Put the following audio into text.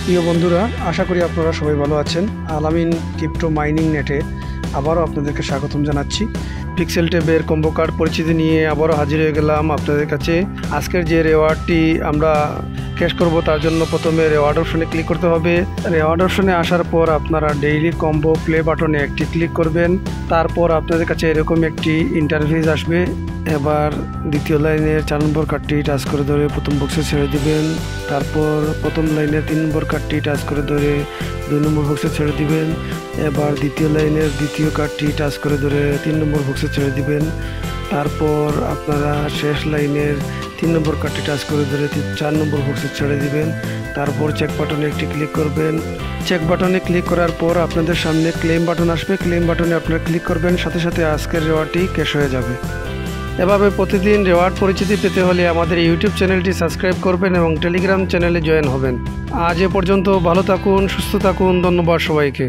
প্রিয় বন্ধুরা, আশা করি আপনারা সবাই ভালো আছেন। আলামিন ক্রিপ্টো মাইনিং নেটে আবারও আপনাদেরকে স্বাগতম জানাচ্ছি। পিক্সেল ট্যাবের কম্বো কার্ড পরিচিতি নিয়ে আবারও হাজির হয়ে গেলাম আপনাদের কাছে। আজকের যে রেওয়ার্ডটি আমরা ক্যাশ করব তার জন্য প্রথমে রেওয়ার্ড অপশনে ক্লিক করতে হবে। রেওয়ার্ড অপশনে আসার পর আপনারা ডেইলি কম্বো প্লে বাটনে একটি ক্লিক করবেন। তারপর আপনাদের কাছে এরকম একটি ইন্টারফেস আসবে। এবার দ্বিতীয় লাইনের 4 নম্বর কার্ডটি টাচ করে ধরে প্রথম বক্সে ছেড়ে দিবেন। তারপর প্রথম লাইনের 3 নম্বর কার্ডটি টাচ করে ধরে 2 নম্বর বক্সে ছেড়ে দিবেন। এবার দ্বিতীয় লাইনের দ্বিতীয় কার্ডটি টাচ করে ধরে 3 নম্বর বক্সে ছেড়ে দিবেন। তারপর আপনারা শেষ লাইনের 3 নম্বর কার্ডটি টাচ করে ধরে 4 নম্বর বক্সে ছেড়ে দিবেন। তারপর চেক বাটনে একটি ক্লিক করবেন। চেক বাটনে ক্লিক করার পর আপনাদের সামনে ক্লেম বাটন আসবে। ক্লেম বাটনে আপনারা ক্লিক করবেন, সাথে সাথে আজকের রেওয়ার্ডটি ক্যাশ হয়ে যাবে। এভাবে প্রতিদিন রেওয়ার্ড পরিচিতি পেতে হলে আমাদের ইউটিউব চ্যানেলটি সাবস্ক্রাইব করবেন এবং টেলিগ্রাম চ্যানেলে জয়েন হবেন। আজ এ পর্যন্ত, ভালো থাকুন, সুস্থ থাকুন। ধন্যবাদ সবাইকে।